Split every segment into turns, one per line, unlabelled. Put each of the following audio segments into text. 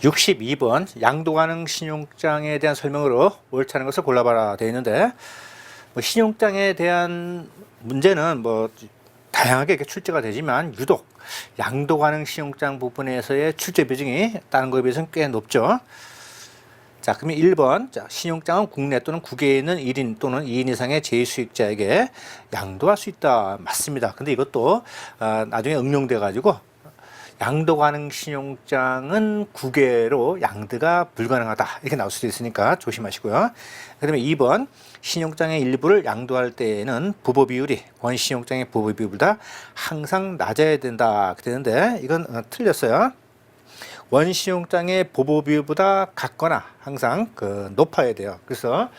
62번 양도 가능 신용장에 대한 설명으로 옳지 않은 것을 골라봐라 되어 있는데, 신용장에 대한 문제는 다양하게 이렇게 출제가 되지만 유독 양도 가능 신용장 부분에서의 출제 비중이 다른 것에 비해서는 꽤 높죠. 자, 그러면 1번. 자, 신용장은 국내 또는 국외에 있는 1인 또는 2인 이상의 제2수익자에게 양도할 수 있다. 맞습니다. 근데 이것도 나중에 응용돼 가지고 양도 가능 신용장은 국외로 양도가 불가능하다 이렇게 나올 수도 있으니까 조심하시고요. 그다음에 2번 신용장의 일부를 양도할 때에는 부보 비율이 원신용장의 부보 비율보다 항상 낮아야 된다 되는데, 이건 틀렸어요. 원신용장의 부보 비율보다 같거나 항상 높아야 돼요. 그래서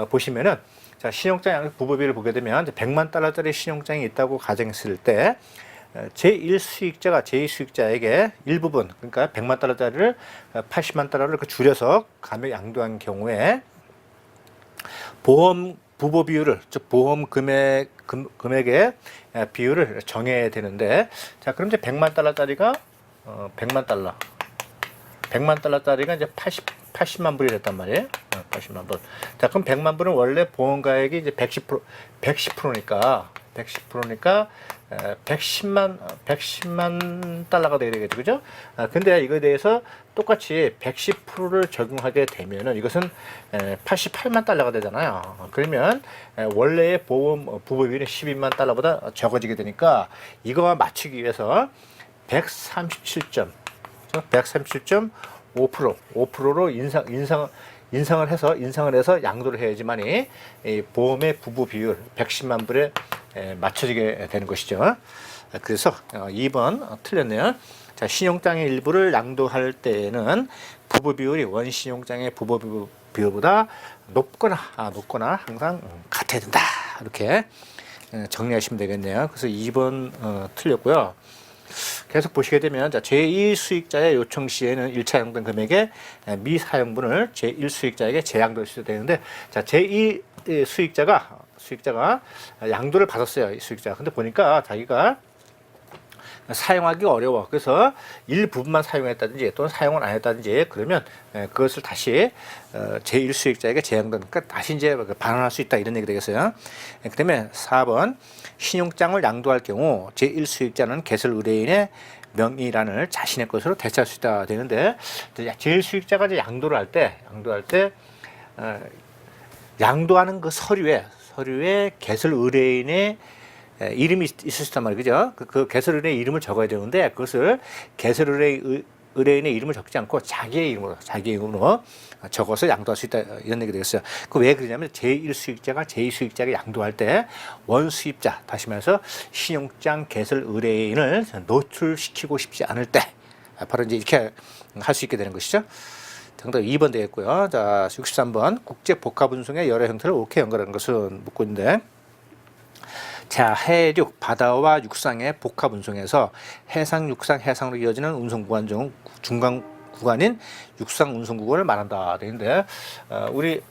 보시면은, 자, 신용장 부보 비율을 보게 되면 $100만 짜리 신용장이 있다고 가정했을 때 제1수익자가 제2수익자에게 일부분, 그러니까 $100만 짜리를 $80만 이렇게 줄여서 감액 양도한 경우에 보험 부보 비율을, 즉 보험 금액의 비율을 정해야 되는데, 자, 그럼 이제 $100만 짜리가 $100만 짜리가 이제 80만 불이 됐단 말이에요. 80만 불. 자, 그럼 100만 불은 원래 보험가액이 이제 110%니까 110만 달러가 돼야 되겠죠. 그죠? 근데 이거에 대해서 똑같이 110%를 적용하게 되면은 이것은 88만 달러가 되잖아요. 그러면 원래의 보험 부보비율이 12만 달러보다 적어지게 되니까 이거와 맞추기 위해서 137.5%로 인상을 해서 양도를 해야지만이 이 보험의 부부 비율 110만 불에 맞춰지게 되는 것이죠. 그래서 2번 틀렸네요. 자, 신용장의 일부를 양도할 때에는 부부 비율이 원신용장의 부부 비율보다 높거나 항상 같아야 된다. 이렇게 정리하시면 되겠네요. 그래서 2번 틀렸고요. 계속 보시게 되면, 자, 제2수익자의 요청 시에는 1차 양도된 금액의 미사용분을 제1수익자에게 재양도할 수 되는데, 자, 제2수익자가 양도를 받았어요. 이 수익자. 근데 보니까 자기가 사용하기 어려워. 그래서 일부분만 사용했다든지 또는 사용을 안 했다든지 그러면 그것을 다시 제1수익자에게 재양도하니까 그러니까 다시 이제 반환할 수 있다, 이런 얘기 되겠어요. 그다음에 4번 신용장을 양도할 경우 제1수익자는 개설 의뢰인의 명의란을 자신의 것으로 대체할 수 있다 되는데, 제1수익자가 이제 양도를 할 때 양도하는 그 서류에 개설 의뢰인의 이름이 있을 수 있단 말이에요. 그죠? 그 개설 의뢰인의 이름을 적어야 되는데, 그것을 개설 의뢰인의 이름을 적지 않고 자기의 이름으로 적어서 양도할 수 있다, 이런 얘기 되겠어요. 그 왜 그러냐면 제1수익자가 제2수익자에게 양도할 때 원수입자, 다시 말해서 신용장 개설 의뢰인을 노출시키고 싶지 않을 때 바로 이제 이렇게 할 수 있게 되는 것이죠. 정답 2번 되겠고요. 자, 63번 국제복합운송의 여러 형태를 옳게 연결하는 것은 묻고 있는데, 자, 해륙, 바다와 육상의 복합운송에서 해상, 육상, 해상으로 이어지는 운송구간 중 중간 구간인 육상운송구간을 말한다 되는데, 우리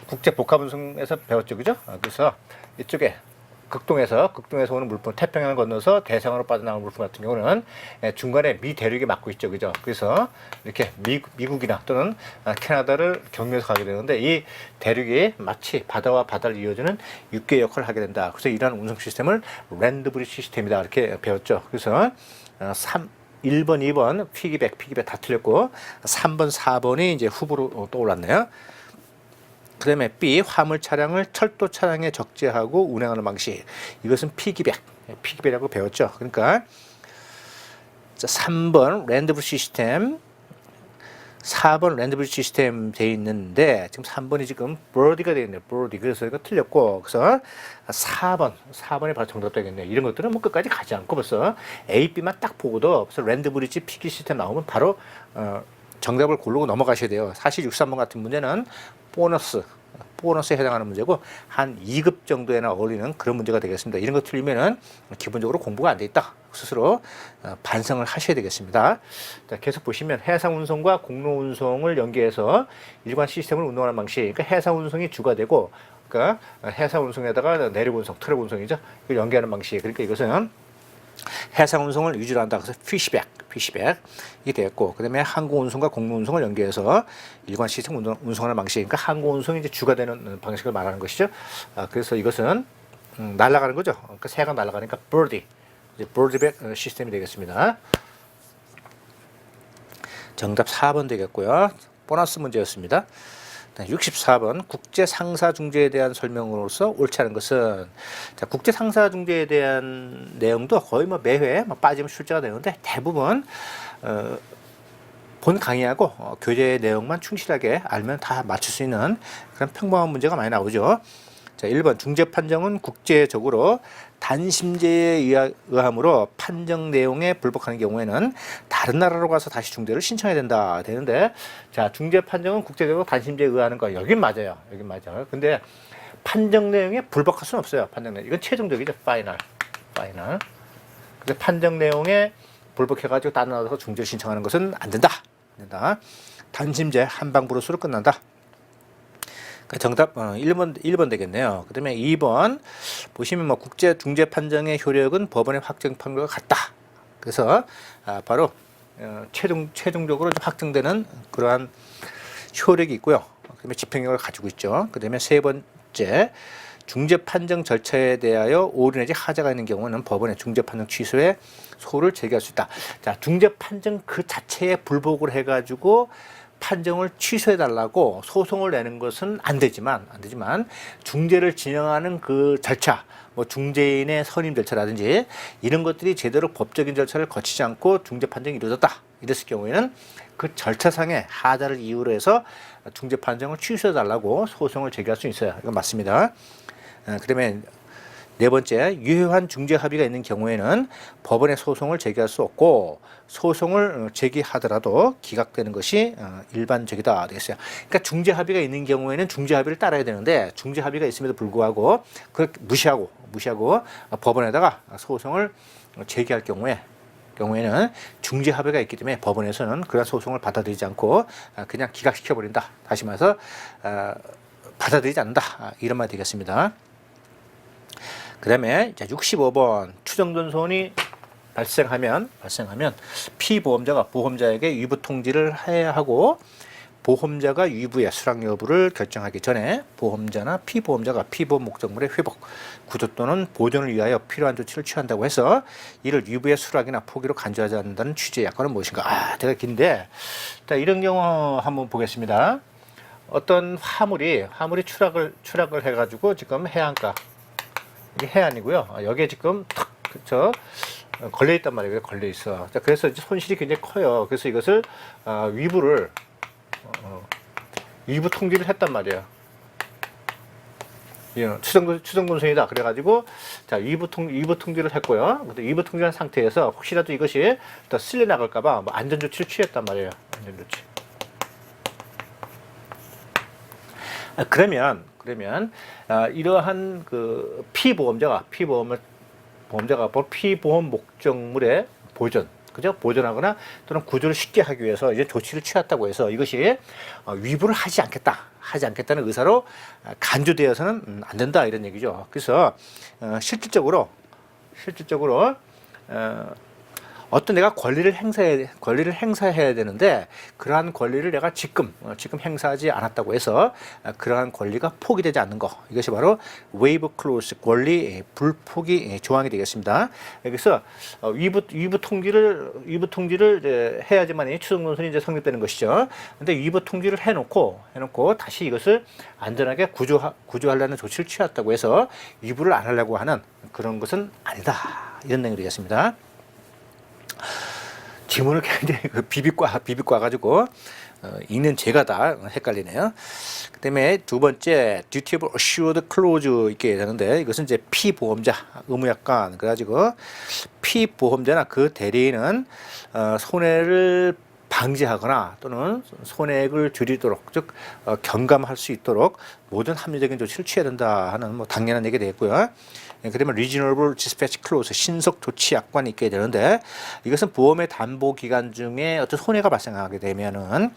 국제복합운송에서 배웠죠, 그죠? 그래서 이쪽에 극동에서 오는 물품, 태평양을 건너서 대서양으로 빠져나오는 물품 같은 경우는 중간에 미 대륙에 막고 있죠, 그죠? 그래서 이렇게 미국이나 또는 캐나다를 경유해서 가게 되는데, 이 대륙이 마치 바다와 바다를 이어주는 육계 역할을 하게 된다. 그래서 이러한 운송 시스템을 랜드 브리지 시스템이다, 이렇게 배웠죠. 그래서 1번, 2번 피기백 다 틀렸고 3번, 4번이 이제 후보로 떠올랐네요. 그 다음에 B, 화물 차량을 철도 차량에 적재하고 운행하는 방식. 이것은 피기백이라고 배웠죠. 그러니까 3번 랜드브리지 시스템, 4번 랜드브리지 시스템 돼 있는데, 지금 3번이 지금 브로디가 되어 있네요. 브로디. 그래서 이거 틀렸고, 그래서 4번이 바로 정답 되겠네요. 이런 것들은 끝까지 가지 않고 벌써 A, B만 딱 보고도 벌써 랜드브리지 피기 시스템 나오면 바로 정답을 고르고 넘어가셔야 돼요. 사실 63번 같은 문제는 보너스에 해당하는 문제고, 한 2급 정도에나 어울리는 그런 문제가 되겠습니다. 이런 거 틀리면은 기본적으로 공부가 안 돼 있다, 스스로 반성을 하셔야 되겠습니다. 자, 계속 보시면 해상운송과 공로운송을 연계해서 일관 시스템을 운영하는 방식. 그러니까 해상운송이 주가 되고, 그러니까 해상운송에다가 내륙운송, 트럭운송이죠. 이걸 연계하는 방식. 그러니까 이것은 해상 운송을 위주로 한다. 그래서 피시백이 되었고, 그다음에 항공 운송과 공路운송을 연계해서 일관 시스템 운송하는 방식. 그러니까 항공 운송이 이제 주가 되는 방식을 말하는 것이죠. 그래서 이것은 날아가는 거죠. 그러니까 새가 날아가니까 bird 시스템이 되겠습니다. 정답 4번 되겠고요. 보너스 문제였습니다. 64번 국제 상사 중재에 대한 설명으로서 옳지 않은 것은, 자, 국제 상사 중재에 대한 내용도 거의 뭐 매회 빠지면 출제가 되는데 대부분 본 강의하고 교재 내용만 충실하게 알면 다 맞출 수 있는 그런 평범한 문제가 많이 나오죠. 자, 1번 중재 판정은 국제적으로 단심제에 의함으로 판정 내용에 불복하는 경우에는 다른 나라로 가서 다시 중재를 신청해야 된다 되는데, 자, 중재 판정은 국제적으로 단심제에 의하는 거 여긴 맞아요. 여긴 맞아요. 근데 판정 내용에 불복할 수는 없어요. 판정 내용 이건 최종적이죠. 파이널. 근데 판정 내용에 불복해가지고 다른 나라에서 중재를 신청하는 것은 안 된다. 단심제 한방불호수로 끝난다. 정답 1번 되겠네요. 그 다음에 2번 보시면 뭐 국제 중재 판정의 효력은 법원의 확정 판결과 같다. 그래서 바로 최종적으로 좀 확정되는 그러한 효력이 있고요. 그 다음에 집행력을 가지고 있죠. 그 다음에 세 번째, 중재 판정 절차에 대하여 오류 내지 하자가 있는 경우는 법원의 중재 판정 취소에 소를 제기할 수 있다. 자, 중재 판정 그 자체에 불복을 해가지고 판정을 취소해달라고 소송을 내는 것은 안 되지만 중재를 진행하는 그 절차, 뭐 중재인의 선임 절차라든지 이런 것들이 제대로 법적인 절차를 거치지 않고 중재 판정이 이루어졌다. 이랬을 경우에는 그 절차상의 하자를 이유로 해서 중재 판정을 취소해달라고 소송을 제기할 수 있어요. 이건 맞습니다. 그다음에 네 번째, 유효한 중재 합의가 있는 경우에는 법원에 소송을 제기할 수 없고 소송을 제기하더라도 기각되는 것이 일반적이다 되겠어요. 그러니까 중재 합의가 있는 경우에는 중재 합의를 따라야 되는데 중재 합의가 있음에도 불구하고 그걸 무시하고 법원에다가 소송을 제기할 경우에는 중재 합의가 있기 때문에 법원에서는 그런 소송을 받아들이지 않고 그냥 기각시켜 버린다. 다시 말해서 받아들이지 않는다. 이런 말 되겠습니다. 그 다음에 65번 추정전손이 발생하면 피보험자가 보험자에게 위부 통지를 해야 하고 보험자가 위부의 수락 여부를 결정하기 전에 보험자나 피보험자가 피보험 목적물의 회복, 구조 또는 보존을 위하여 필요한 조치를 취한다고 해서 이를 위부의 수락이나 포기로 간주하지 않는다는 취지의 약관은 무엇인가? 되게 긴데, 자, 이런 경우 한번 보겠습니다. 어떤 화물이 추락을 해가지고 지금 해안가, 이게 해안이고요. 여기에 지금 탁 걸려 있단 말이에요. 걸려 있어. 자, 그래서 이제 손실이 굉장히 커요. 그래서 이것을 위부 통지를 했단 말이에요. 추정분선이다. 그래가지고 자, 위부 통지를 했고요. 근데 위부 통지한 상태에서 혹시라도 이것이 더 쓸려 나갈까봐 뭐 안전 조치를 취했단 말이에요. 안전 조치. 그러면 이러한 그 피보험자가 피보험 목적물의 보존하거나 또는 구조를 쉽게 하기 위해서 이제 조치를 취했다고 해서 이것이 위부를 하지 않겠다는 의사로 간주되어서는 안 된다 이런 얘기죠. 그래서 실질적으로 어떤 내가 권리를 행사해야 되는데 그러한 권리를 내가 지금 행사하지 않았다고 해서 그러한 권리가 포기되지 않는 거, 이것이 바로 waive clause, 권리 불포기 조항이 되겠습니다. 그래서 위부 통지를 이제 해야지만 추정논선이 이제 성립되는 것이죠. 근데 위부 통지를 해놓고 다시 이것을 안전하게 구조하려는 조치를 취했다고 해서 위부를 안 하려고 하는 그런 것은 아니다, 이런 내용이 되겠습니다. 지문을 굉장히 비비과 가지고 읽는 제가 다 헷갈리네요. 그다음에 두 번째 duty of assured clause 있게 되는데 이것은 이제 피보험자 의무약관, 그래가지고 피보험자나 그 대리인은 손해를 방지하거나 또는 손해액을 줄이도록, 즉 경감할 수 있도록 모든 합리적인 조치를 취해야 된다 하는 뭐 당연한 얘기 되겠고요. 그러면 reasonable dispatch clause, 신속 조치 약관이 있게 되는데 이것은 보험의 담보 기간 중에 어떤 손해가 발생하게 되면은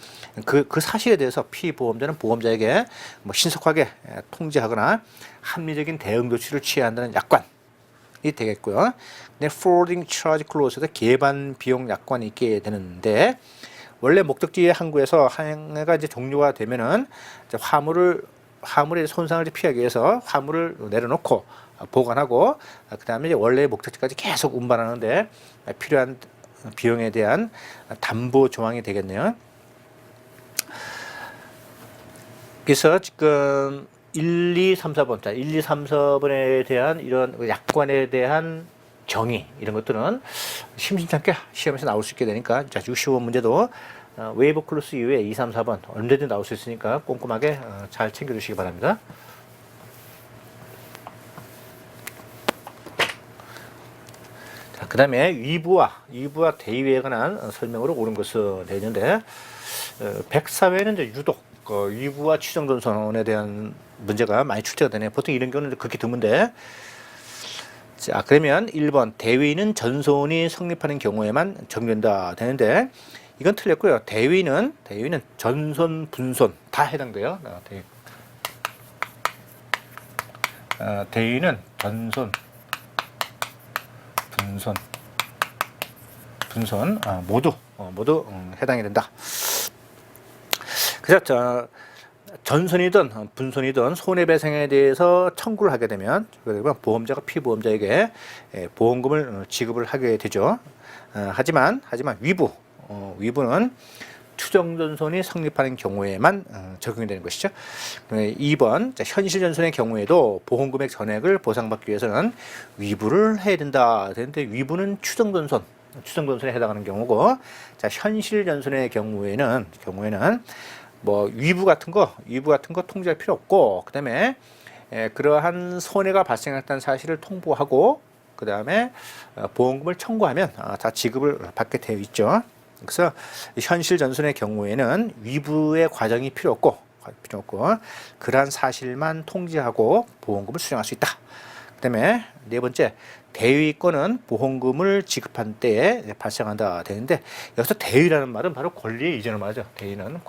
그 사실에 대해서 피보험자는 보험자에게 뭐 신속하게 통지하거나 합리적인 대응 조치를 취해야 한다는 약관. 되겠고요. 근데 forwarding charge clause에서 개반 비용 약관이 있게 되는데 원래 목적지 항구에서 항해가 이제 종료가 되면은 이제 화물의 손상을 피하기 위해서 화물을 내려놓고 보관하고 그 다음에 이제 원래 목적지까지 계속 운반하는데 필요한 비용에 대한 담보 조항이 되겠네요. 그래서 지금 1, 2, 3, 4번, 자, 1, 2, 3, 4번에 대한 이런 약관에 대한 정의 이런 것들은 심심찮게 시험에서 나올 수 있게 되니까 자, 65번 문제도 웨이브 클로스 이후에 2, 3, 4번 언제든 나올 수 있으니까 꼼꼼하게 잘 챙겨주시기 바랍니다. 자, 그 다음에 위부와 대위에 관한 설명으로 옳은 것은 되는데 104회는 이제 유독 위부와 추정전선에 대한 문제가 많이 출제가 되네요. 보통 이런 경우는 그렇게 드문데 자, 그러면 1번 대위는 전손이 성립하는 경우에만 적용된다 되는데 이건 틀렸고요. 대위는 전손, 분손 다 해당돼요. 대위는 전손, 분손 모두 해당이 된다. 그래서 전손이든 분손이든 손해배상에 대해서 청구를 하게 되면 보험자가 피보험자에게 보험금을 지급을 하게 되죠. 하지만 위부는 추정전손이 성립하는 경우에만 적용이 되는 것이죠. 2번 현실전손의 경우에도 보험금액 전액을 보상받기 위해서는 위부를 해야 된다. 되는데 위부는 추정전손에 해당하는 경우고 자 현실전손의 경우에는 뭐 위부 같은 거 통지할 필요 없고 그다음에 그러한 손해가 발생했다는 사실을 통보하고 그다음에 보험금을 청구하면 다 지급을 받게 되어 있죠. 그래서 현실 전손의 경우에는 위부의 과정이 필요 없고 그러한 사실만 통지하고 보험금을 수령할 수 있다. 그다음에 네 번째 대위권은 보험금을 지급한 때에 발생한다 되는데 여기서 대위라는 말은 바로 권리의 이전을 말하죠. 대위는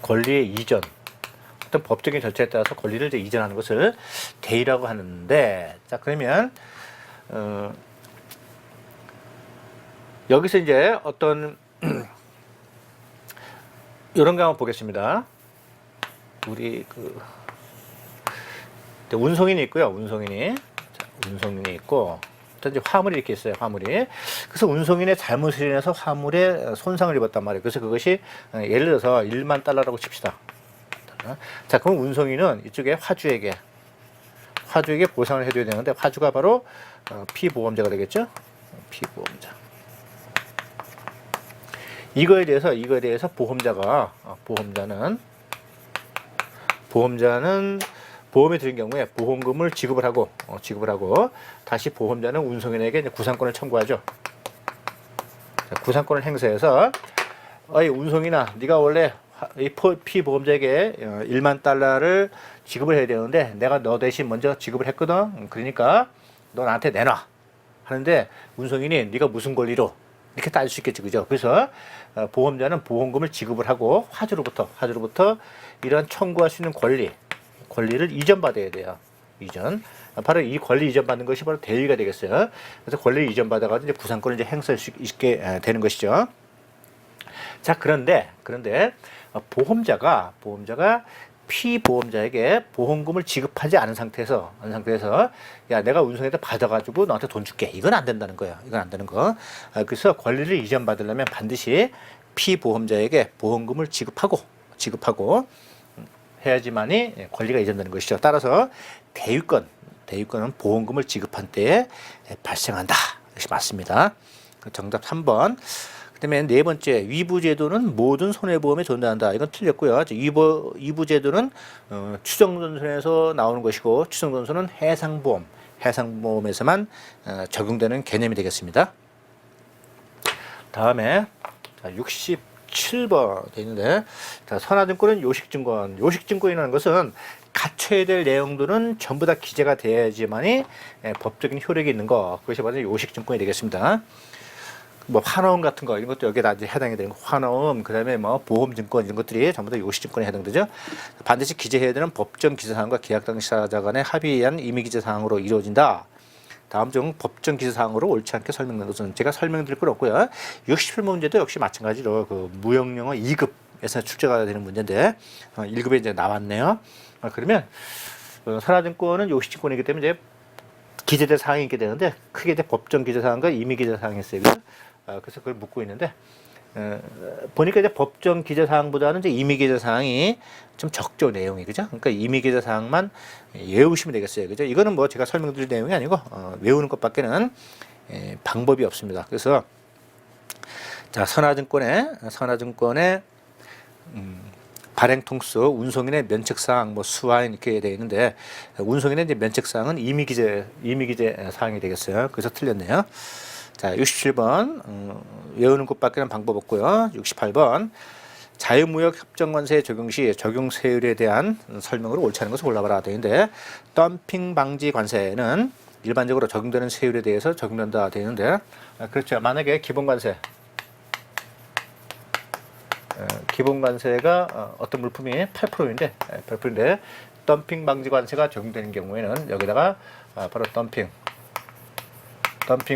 권리의 이전 어떤 법적인 절차에 따라서 권리를 이제 이전하는 것을 대위라고 하는데 자 그러면 여기서 이제 어떤 이런 거 한번 보겠습니다. 우리 운송인이 있고요. 운송인이 있고 이제 화물이 이렇게 있어요. 화물이. 그래서 운송인의 잘못을 인해서 화물에 손상을 입었단 말이에요. 그래서 그것이 예를 들어서 1만 달러라고 칩시다. 자, 그럼 운송인은 이쪽에 화주에게 보상을 해줘야 되는데 화주가 바로 피보험자가 되겠죠. 피보험자. 이거에 대해서 보험자는 보험에 들인 경우에 보험금을 지급을 하고 다시 보험자는 운송인에게 이제 구상권을 청구하죠. 자, 구상권을 행사해서 운송인아, 네가 원래 이 피보험자에게 1만 달러를 지급을 해야 되는데 내가 너 대신 먼저 지급을 했거든. 그러니까 너 나한테 내놔. 하는데 운송인이 네가 무슨 권리로 이렇게 따질 수 있겠지, 그죠? 그래서 보험자는 보험금을 지급을 하고 화주로부터 이런 청구할 수 있는 권리를 이전받아야 돼요. 이전. 바로 이 권리 이전받는 것이 바로 대위가 되겠어요. 그래서 권리 이전받아가지고 이제 구상권을 이제 행사할 수 있게 되는 것이죠. 자, 그런데 보험자가 피보험자에게 보험금을 지급하지 않은 상태에서 야, 내가 운송에다 받아가지고 너한테 돈 줄게. 이건 안 된다는 거예요. 이건 안 되는 거. 그래서 권리를 이전받으려면 반드시 피보험자에게 보험금을 지급하고 해야지만이 권리가 이전되는 것이죠. 따라서 대위권은 보험금을 지급한 때에 발생한다. 이것이 맞습니다. 정답 3번. 그다음에 네 번째, 위부제도는 모든 손해보험에 존재한다. 이건 틀렸고요. 위부제도는 추정전선에서 나오는 것이고 추정전선은 해상보험에서만 적용되는 개념이 되겠습니다. 다음에 67번 되어 있는데 선화증권은 요식증권이라는 것은 갖춰야 될 내용들은 전부 다 기재가 돼야지만이 법적인 효력이 있는 거. 그것이 바로 요식증권이 되겠습니다. 뭐 환어음 같은 거 이런 것도 여기에 다 이제 해당이 되는 거. 환어음, 그다음에 뭐 보험증권 이런 것들이 전부 다 요시증권에 해당되죠. 반드시 기재해야 되는 법정 기재사항과 계약 당사자 간의 합의에 의한 임의 기재사항으로 이루어진다. 다음 중 법정 기재사항으로 옳지 않게 설명된 것은 제가 설명드릴 건 없고요. 67번 문제도 역시 마찬가지로 그 무형영어 2급에서 출제가 되는 문제인데 1급에 이제 나왔네요. 그러면 선화증권은 요시증권이기 때문에 이제 기재될 사항이 있게 되는데 크게 이제 법정 기재사항과 임의 기재사항이 있어요. 그래서 그걸 묻고 있는데 보니까 이제 법정 기재사항보다는 이제 임의 기재사항이 좀 적죠, 내용이. 그죠? 그러니까 임의 기재사항만 외우시면 되겠어요. 그죠? 이거는 뭐 제가 설명드릴 내용이 아니고 외우는 것밖에는 방법이 없습니다. 그래서 자, 선화증권의 발행 통수, 운송인의 면책사항, 뭐 수화인 이렇게 되어 있는데 운송인의 이제 면책사항은 임의 기재 사항이 되겠어요. 그래서 틀렸네요. 자, 67번 외우는 것밖에는 방법 없고요. 68번 자유무역 협정관세 적용 시 적용 세율에 대한 설명으로 옳지 않은 것을 골라봐라 되는데 덤핑 방지 관세는 일반적으로 적용되는 세율에 대해서 적용된다 되는데 그렇죠. 만약에 기본관세가 어떤 물품이 8%인데 덤핑 방지 관세가 적용되는 경우에는 여기다가 바로 덤핑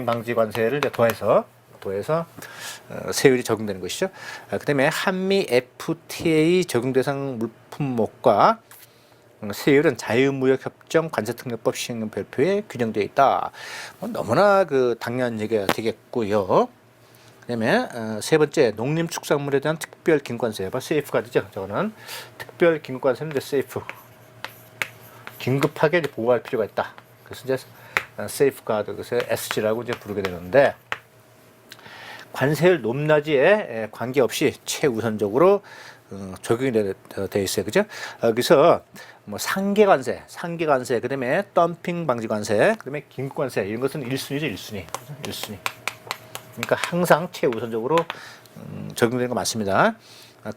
방지 관세를 이제 더해서 세율이 적용되는 것이죠. 그다음에 한미 FTA 적용 대상 물품목과 세율은 자유무역협정 관세특례법 시행령 별표에 규정되어 있다. 너무나 그 당연한 얘기가 되겠고요. 그다음에 세 번째 농림축산물에 대한 특별 긴관세, 세이프가드죠. 저거는 특별 긴관세인데 세이프 긴급하게 보호할 필요가 있다. 그래서 이제 세이프가드, 그래서 SG라고 이제 부르게 되는데 관세율 높낮이에 관계없이 최우선적으로 적용이 되어 있어요. 그죠? 그래서 뭐 상계관세, 그다음에 덤핑 방지 관세, 그다음에 긴급관세 이런 것은 1순위죠, 1순위. 그러니까 항상 최우선적으로 적용되는 거 맞습니다.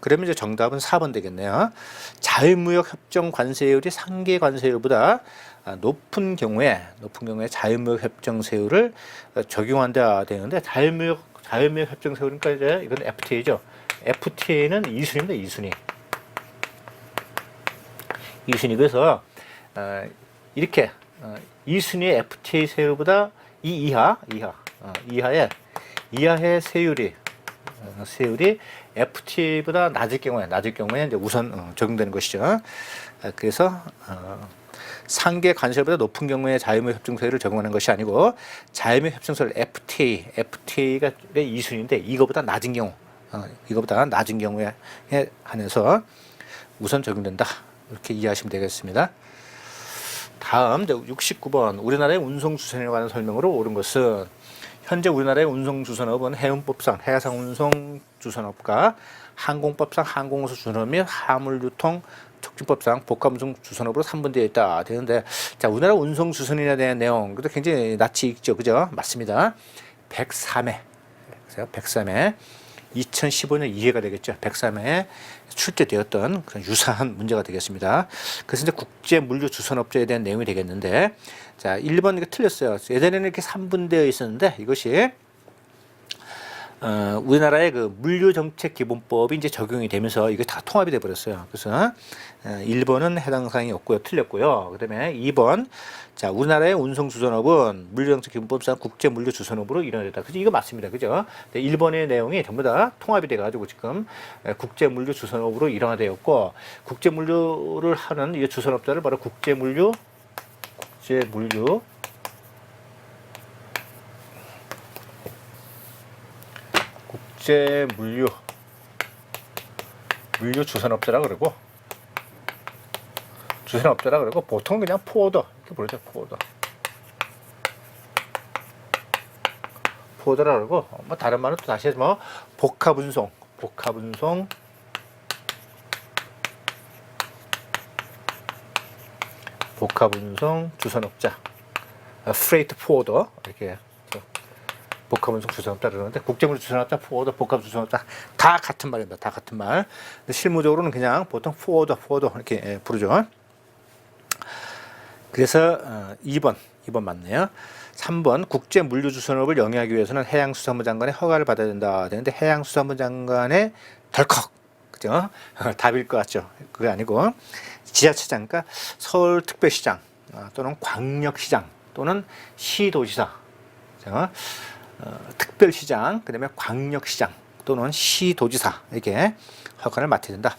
그러면 이제 정답은 4번 되겠네요. 자유무역협정 관세율이 상계 관세율보다 높은 경우에 자유무역협정 세율을 적용한다 되는데 자유무역협정 세율이니까 이제 이건 FTA죠. FTA는 2순위입니다. 2순위. 그래서 이렇게 2순위의 FTA 세율보다 이하의 세율이 FTA보다 낮을 경우에 이제 우선 적용되는 것이죠. 그래서 상계 관세보다 높은 경우에 자유무역협정세율을 적용하는 것이 아니고 자유무역협정세율 FTA가 2순위인데 이거보다 낮은 경우에 한해서 우선 적용된다. 이렇게 이해하시면 되겠습니다. 다음 69번 우리나라의 운송주선에 관한 설명으로 옳은 것은 현재 우리나라의 운송주선업은 해운법상 해상운송주선업과 항공법상 항공운송주선업 및 화물유통 촉진법상 복합운송주선업으로 3분되어 있다 되는데 자, 우리나라 운송주선인에 대한 내용 그래도 굉장히 낯이 익죠, 그죠? 맞습니다. 103회 2015년 2회가 되겠죠. 103회에 출제되었던 그런 유사한 문제가 되겠습니다. 그래서 이제 국제물류주선업자에 대한 내용이 되겠는데, 자, 1번 이거 틀렸어요. 예전에는 이렇게 3분되어 있었는데 이것이 우리나라의 그 물류정책기본법이 이제 적용이 되면서 이게 다 통합이 돼 버렸어요. 그래서 1번은 해당 사항이 없고요, 틀렸고요. 그다음에 2번, 자, 우리나라의 운송주선업은 물류정책기본법상 국제물류주선업으로 일원했다. 그죠? 이거 맞습니다, 그죠? 1번의 내용이 전부 다 통합이 돼가지고 지금 국제물류주선업으로 일원화되었고, 국제물류를 하는 이 주선업자를 바로 국제물류 주선업자라 그러고 보통 그냥 포워더 이렇게 부르죠. 포워더라 그러고 뭐 다른 말은 또 다시 뭐 복합운송 주선업자 프레이트 포워더 이렇게 복합운송 주선업자 그러는데 국제물류 주선업자, 포워더, 복합 주선업자 다 같은 말입니다. 다 같은 말. 근데 실무적으로는 그냥 보통 포워더 이렇게 부르죠. 그래서 2번 맞네요. 3번 국제물류주선업을 영위하기 위해서는 해양수산부 장관의 허가를 받아야 된다. 되는데 해양수산부 장관의 덜컥 그죠? 답일 것 같죠? 그게 아니고 지자체장, 그러니까 서울특별시장 또는 광역시장 또는 시도지사, 특별시장, 그다음에 광역시장 또는 시도지사에게 허가를 맡아야 된다.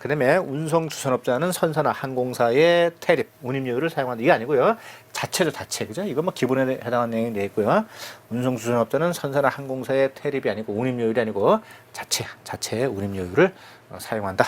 그다음에 운송주선업자는 선사나 항공사의 태립, 운임료를 사용한다. 이게 아니고요. 자체죠, 자체. 그죠? 이건 뭐 기본에 해당하는 내용이 되어 있고요. 운송주선업자는 선사나 항공사의 태립이 아니고 운임료율이 아니고 자체의 운임료율을 사용한다.